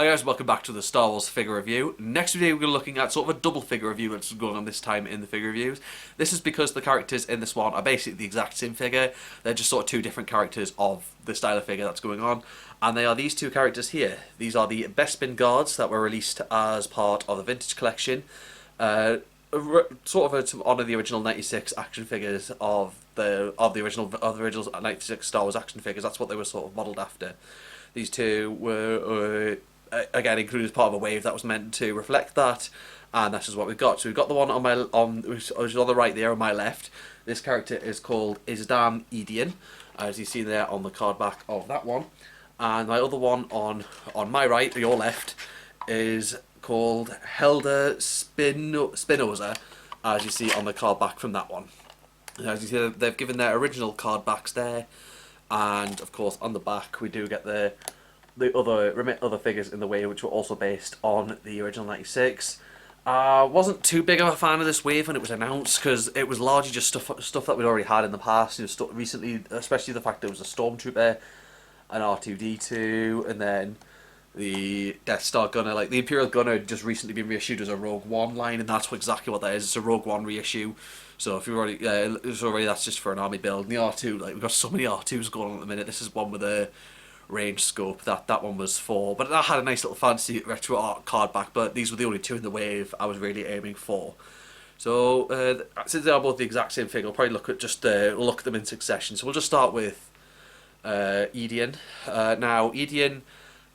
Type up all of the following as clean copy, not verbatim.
Hi guys, welcome back to the Star Wars figure review. Next video we're looking at sort of a double figure review that's going on this time in the figure reviews. This is because the characters in this one are basically the exact same figure. They're just sort of two different characters of the style of figure that's going on. And they are these two characters here. These are the Bespin guards that were released as part of the Vintage Collection. Sort of to honour the original '96 action figures of the original 96 Star Wars action figures. That's what they were sort of modelled after. These two were again included as part of a wave that was meant to reflect that, and that's just what we've got. So we've got the one which is on the right there on my left. This character is called Isdam Edian, as you see there on the card back of that one. And my other one on my right, or your left, is called Spinoza, as you see on the card back from that one. As you see, they've given their original card backs there, and of course on the back we do get the other figures in the wave, which were also based on the original '96. Wasn't too big of a fan of this wave when it was announced, because it was largely just stuff that we'd already had in the past. You know, recently, especially the fact that it was a Stormtrooper, an R2-D2, and then the Death Star gunner. Like the Imperial gunner had just recently been reissued as a Rogue One line, and that's exactly what that is. It's a Rogue One reissue. So if you've already, that's just for an army build. And the R2, like we've got so many R2s going on at the minute. This is one with a range scope that one was for, but that had a nice little fancy retro art card back. But these were the only two in the wave I was really aiming for. So since they are both the exact same figure, I'll probably look at them in succession. So we'll just start with Edian. Now Edian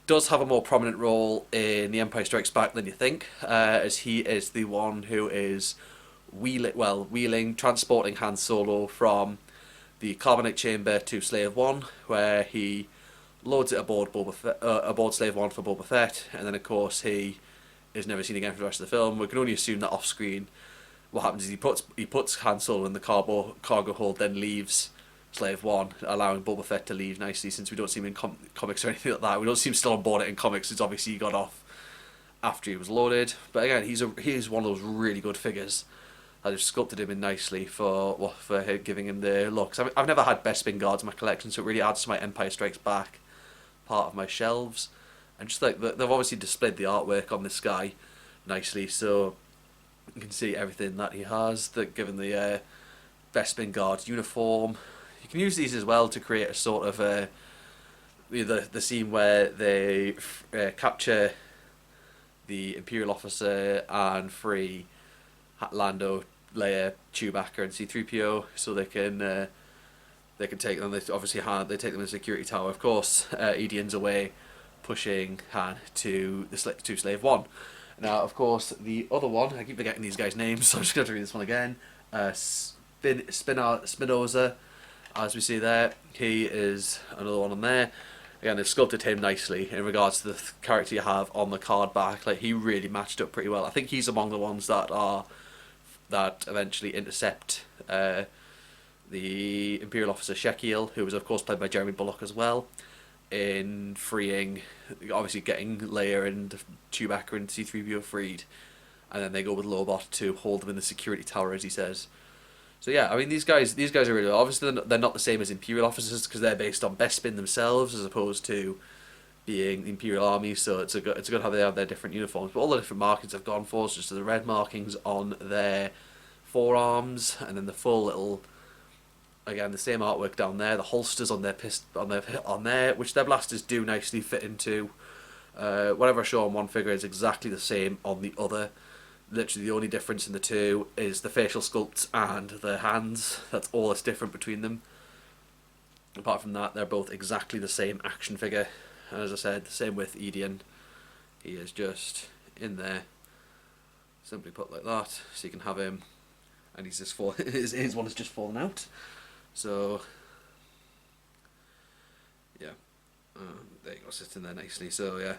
does have a more prominent role in The Empire Strikes Back than you think, as he is the one who is transporting Han Solo from the carbonite chamber to Slave One, where he loads it aboard Slave One for Boba Fett, and then of course he is never seen again for the rest of the film. We can only assume that off screen what happens is he puts Han Solo in the cargo hold, then leaves Slave One, allowing Boba Fett to leave nicely, since we don't see him in comics or anything like that. We don't see him still on board it in comics, since obviously he got off after he was loaded. But again, he's one of those really good figures. I just sculpted him in nicely for giving him the looks. I've never had Bespin guards in my collection, so it really adds to my Empire Strikes Back part of my shelves. And just like they've obviously displayed the artwork on this guy nicely, so you can see everything that he has. Given the Bespin guard uniform. You can use these as well to create a sort of the scene where they capture the Imperial officer and free Lando, Leia, Chewbacca, and C-3PO, so they can take them. They obviously they take them to the security tower. Of course, Edian's away, pushing Han to Slave One. Now, of course, the other one, I keep forgetting these guys' names, so I'm just going to read this one again. Spinoza. As we see there, he is another one on there. Again, they've sculpted him nicely in regards to the character you have on the card back. Like, he really matched up pretty well. I think he's among the ones that eventually intercept the Imperial officer Shekiel, who was of course played by Jeremy Bulloch as well, in freeing, obviously getting Leia and Chewbacca and C-3PO freed, and then they go with Lobot to hold them in the security tower, as he says. So yeah, I mean these guys are really, obviously they're not the same as Imperial officers, because they're based on Bespin themselves as opposed to being the Imperial Army. So it's a good how they have their different uniforms, but all the different markings I've gone for, so just the red markings on their forearms, and then the full little, again the same artwork down there, the holsters on there, which their blasters do nicely fit into. Whatever I show on one figure is exactly the same on the other. Literally the only difference in the two is the facial sculpts and the hands. That's all that's different between them. Apart from that, they're both exactly the same action figure. And as I said, the same with Edian. He is just in there, simply put like that, so you can have him. And he's just his one has just fallen out. So yeah, there you go, sitting there nicely. So yeah,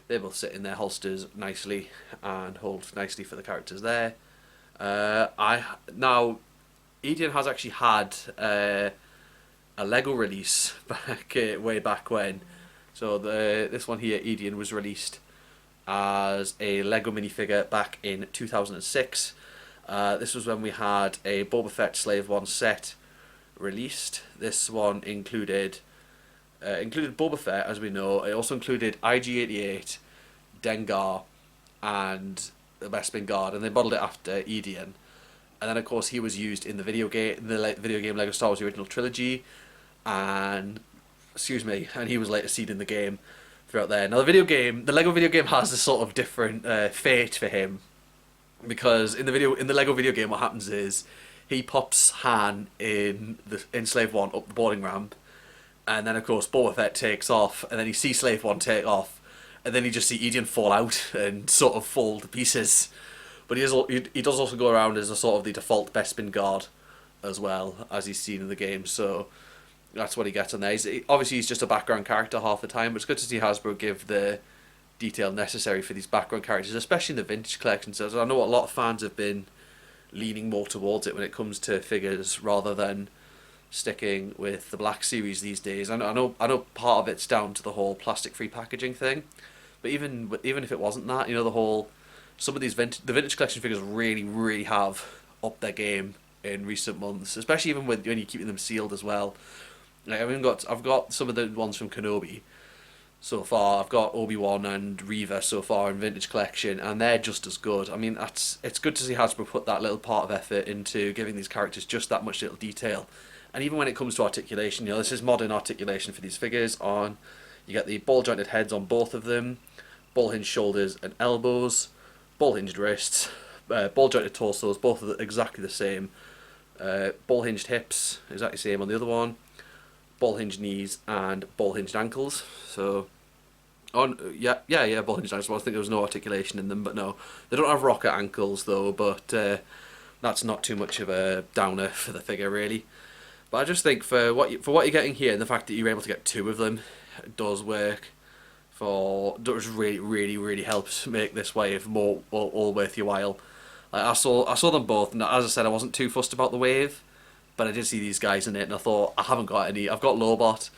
they both sit in their holsters nicely and hold nicely for the characters there. Now, Edian has actually had a Lego release way back when. So this one here, Edian, was released as a Lego minifigure back in 2006. This was when we had a Boba Fett Slave One set released. This one included Boba Fett, as we know. It also included IG-88, Dengar, and the Bespin Guard, and they modelled it after Edian. And then of course he was used in the video game, Lego Star Wars: The Original Trilogy, and and he was later seen in the game throughout there. Now the Lego video game has a sort of different fate for him, because in the Lego video game, what happens is he pops Han in Slave One up the boarding ramp, and then of course Boba Fett takes off, and then you see Slave One take off, and then you just see Edian fall out and sort of fall to pieces. But he does also go around as a sort of the default Bespin guard as well, as he's seen in the game. So that's what he gets on there. Obviously he's just a background character half the time, but it's good to see Hasbro give the detail necessary for these background characters, especially in the vintage collection. So I know a lot of fans have been leaning more towards it when it comes to figures rather than sticking with the Black Series these days. I know part of it's down to the whole plastic-free packaging thing, but even if it wasn't that, some of these the vintage collection figures really have upped their game in recent months, especially even when you're keeping them sealed as well. Like I've got some of the ones from Kenobi so far. I've got Obi-Wan and Reva so far in vintage collection, and they're just as good. I mean, it's good to see Hasbro put that little part of effort into giving these characters just that much little detail. And even when it comes to articulation, this is modern articulation for these figures. You get the ball jointed heads on both of them, ball hinged shoulders and elbows, ball hinged wrists, ball jointed torsos, both of them exactly the same. Ball hinged hips, exactly the same on the other one. Ball hinged knees and ball hinged ankles. So, ball hinged ankles. I think there was no articulation in them, but no, they don't have rocket ankles though. But that's not too much of a downer for the figure, really. But I just think for what you're getting here, and the fact that you're able to get two of them, does work. Does really helps make this wave more all worth your while. Like I saw them both, and as I said, I wasn't too fussed about the wave, but I did see these guys in it, and I thought, I haven't got any. I've got Lobot,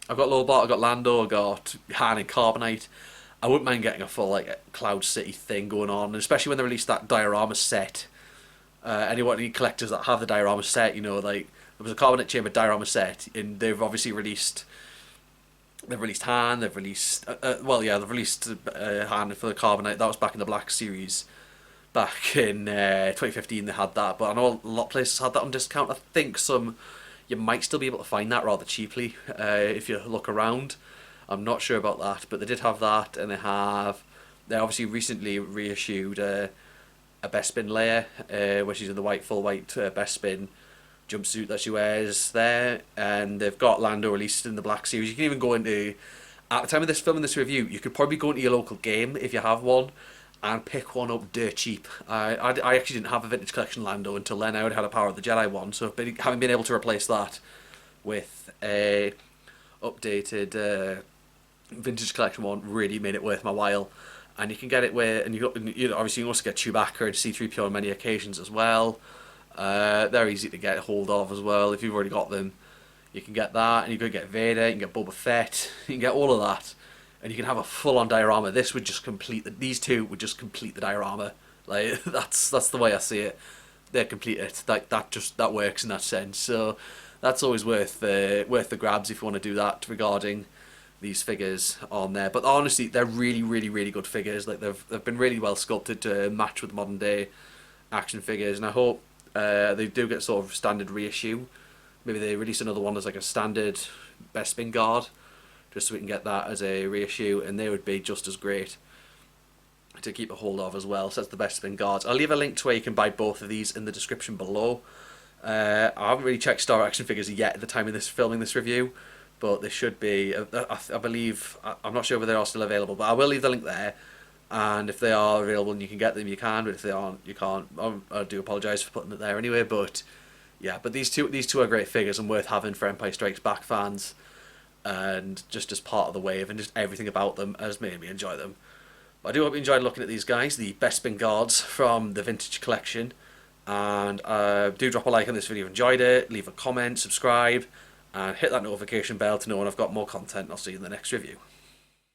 I've got Lando, I've got Han and Carbonite. I wouldn't mind getting a full Cloud City thing going on, and especially when they released that diorama set. Any collectors that have the diorama set, there was a Carbonite Chamber diorama set, and they've obviously released. They've released Han. They've released they've released Han for the Carbonite. That was back in the Black Series. Back in 2015 they had that, but I know a lot of places had that on discount. I think you might still be able to find that rather cheaply if you look around. I'm not sure about that, but they did have that, and they obviously recently reissued a Bespin layer, where she's in the full white Bespin jumpsuit that she wears there, and they've got Lando released in the Black Series. You can even go into, at the time of this filming this review, you could probably go into your local game if you have one and pick one up dirt cheap. I actually didn't have a vintage collection Lando until then. I already had a Power of the Jedi one, so having been able to replace that with a updated vintage collection one really made it worth my while. And you can get it obviously you can also get Chewbacca and C-3PO on many occasions as well. They're easy to get hold of as well. If you've already got them, you can get that, and you can get Vader, you can get Boba Fett, you can get all of that, and you can have a full-on diorama. These two would just complete the diorama. Like that's the way I see it. They're completed. That works in that sense. So that's always worth the grabs if you want to do that regarding these figures on there. But honestly, they're really good figures. Like they've been really well sculpted to match with modern day action figures, and I hope they do get sort of standard reissue. Maybe they release another one as like a standard Bespin guard, just so we can get that as a reissue, and they would be just as great to keep a hold of as well. So that's the Bespin guards. I'll leave a link to where you can buy both of these in the description below. I haven't really checked Star Action Figures yet at the time of filming this review, but they should be. I believe, I'm not sure whether they are still available, but I will leave the link there. And if they are available and you can get them, you can. But if they aren't, you can't. I do apologise for putting it there anyway. But yeah, but these two are great figures and worth having for Empire Strikes Back fans, and just as part of the wave, and just everything about them has made me enjoy them. But I do hope you enjoyed looking at these guys, the Bespin guards from the vintage collection. And do drop a like on this video if you enjoyed it. Leave a comment, subscribe, and hit that notification bell to know when I've got more content. I'll see you in the next review.